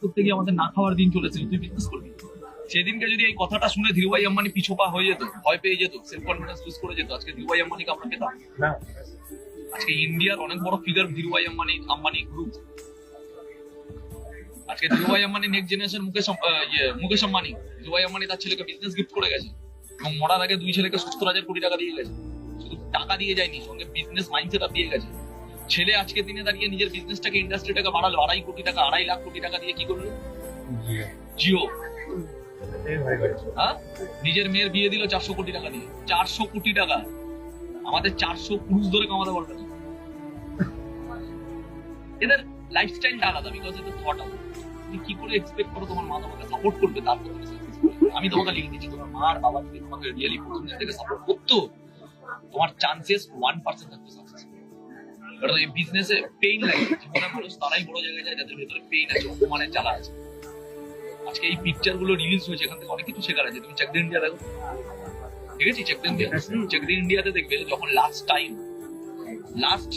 করতে গিয়ে আমাদের না খাওয়ার দিন চলেছে, তুই বিজনেস করবি। সেদিনকে যদি এই কথাটা শুনে ধীরুভাই আম্বানি পিছপা হয়ে যেত, ভয় পেয়ে যেত, সেলফ কনফিডেন্স লুজ করে যেত, আজকে ধীরুভাই আম্বানিকে আমরা পেতাম না। আজকে ইন্ডিয়ার অনেক বড় ফিগার ধীরুভাই আম্বানি গ্রুপ। আজকে ধীরুভাই আম্বানি নেক্সট জেনারেশন মুকেশ আম্বানি, ধীরুভাই আম্বানি তার ছেলেকে বিজনেস গিফট করে গেছে এবং মরার আগে 2 ছেলেকে 70,000 কোটি টাকা দিয়ে গেছে। শুধু টাকা দিয়ে যায়নি, সঙ্গে বিজনেস মাইন্ডসেট দিয়ে গেছে। ছেলে আজকে দিনে দাঁড়িয়ে নিজের বিজনেসটাকে, ইন্ডাস্ট্রিটাকে বাড়ালো 2.5 কোটি টাকা, 2.5 লাখ কোটি টাকা দিয়ে। কি করলো? জিও। হ্যাঁ, নিজের মেয়ের বিয়ে দিল 400 কোটি টাকা দিয়ে। 400 কোটি টাকা। আমাদের 400 পুরুষ ধরে কামাতে পারবে না। এদের লাইফস্টাইলটা আলাদা, বিকজ এটা থট আলাদা। তুমি কি করে এক্সপেক্ট করো তোমার মা তোমাকে সাপোর্ট করবে? তারপর তুমি সাকসেসফুল। আমি তোমাকে লিখে দিচ্ছি, তোমার মা আর বাবা যদি তোমাকে রিয়েলি প্রথম দিন থেকে সাপোর্ট করতো, তোমার চান্সেস 1% থাকতো সাকসেসফুল। কারণ এই বিজনেসে পেইন লাগে। জীবনে মানুষ তারাই বড় জায়গায় যায় যাদের ভেতরে পেইন আছে, অপমানের জ্বালা আছে। আজকে এই পিকচার গুলো রিলিজ হয়েছে, এখান থেকে অনেক কিছু শেখার আছে। তুমি চেক দ্য ইন্ডিয়া দেখো, ঠিক আছে? চেক দ্য ইন্ডিয়াতে দেখবে যখন লাস্ট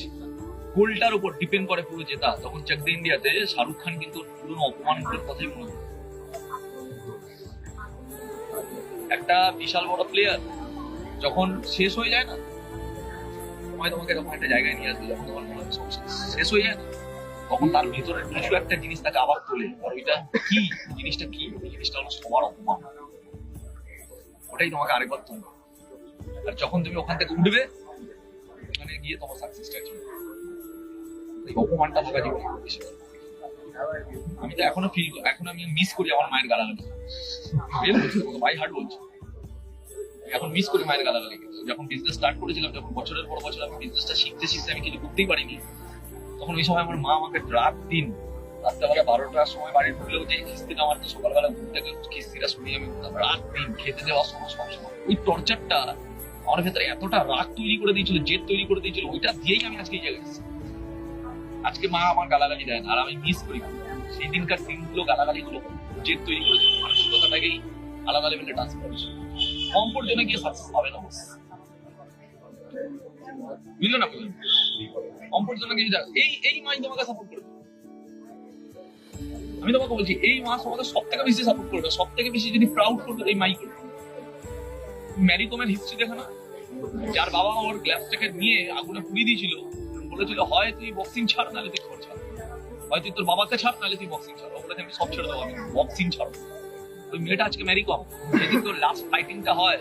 গোলটার উপর ডিপেন্ড করে পুরো জেতা, তখন চেক দ্য ইন্ডিয়াতে শাহরুখ খান কিন্তু পুরো অপমানগুলোর কথাই মনে হয়। একটা বিশাল বড় প্লেয়ার যখন শেষ হয়ে যায় না, তোমাকে এরকম একটা জায়গায় নিয়ে আসবে, যখন তোমার মনে হয় শেষ হয়ে যায় না, তখন তার ভিতরে কিছু একটা জিনিস তাকে আবার তোলে। আর ওইটা কি জিনিসটা? কি জিনিসটা হলো সবার অপমান। ওটাই তোমাকে আরেকবার তুলবে। আর যখন তুমি ওখান থেকে উঠবে, ওখানে গিয়ে তোমার সাকসেসটা আসবে। এই অপমানটা থাকা জীবনে আমি তো এখন আমি মিস করি আমার মায়ের গালাগালি। ভাই হার্ড বলছি, এখন মিস করি মায়ের গালাগালি। যখন বিজনেস স্টার্ট করেছিলাম, যখন বছরের পর বছর আমি বিজনেসটা শিখতে আমি কিছু করতেই পারিনি, তখন ওই সময় আমার মা আমাকে রাত্রিবেলা 12টার সময় বাড়ি ঢুকলেও যে কিস্তিটা আমার, তো সকালবেলা ঘুম থেকে কিস্তিটা শুনিয়ে আমি রাত দিন খেতে দেওয়ার সময় সবসময় ওই টর্চারটা আমার ভেতরে এতটা রাগ তৈরি করে দিয়েছিল, জেদ তৈরি করে দিয়েছিল, ওইটা দিয়েই আমি আজকে এই জায়গায় এসেছি। আজকে মা আমার গালাগালি দেয় না, আর আমি মিস করি সেই দিনকার দিনগুলো, গালাগালি গুলো জেদ তৈরি করে দিল, মানসিকতাটাকেই আলাদা লেভেলে ট্রান্সফার করেছে। কমফোর্ট জোনে গিয়ে সাকসেস পাবে না, বুঝলো না? কমফোর্ট জোনে গিয়ে এই মাই তোমাকে সাপোর্ট করবে। আমি তোমাকে বলছি, এই মা তোমাকে সব থেকে বেশি সাপোর্ট করবে, সব থেকে বেশি যদি প্রাউড করবে এই মাই করবে। ম্যারি কমের হিস্ট্রি দেখো না, যার বাবা ওর গ্লাসটাকে নিয়ে আগুনে পুড়িয়ে দিয়েছিল, বলেছিল হয় তুই বক্সিং ছাড়, নাহলে তুই খবর ছাড়, হয় তুই তোর বাবাকে ছাড়, নাহলে তুই বক্সিং ছাড়। ওগুলো আমি সব ছেড়ে দেবো, আমি বক্সিং ছাড়ো। ওই মেয়েটা আজকে ম্যারি কম। যেদিন তোর লাস্ট ফাইটিংটা হয়,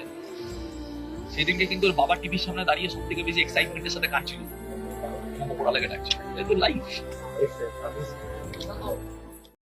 সেদিনকে কিন্তু ওর বাবা টিভির সামনে দাঁড়িয়ে সব থেকে বেশি এক্সাইটমেন্টের সাথে কাটছিল, ওরা লেগে ডাকছিল। লাইফ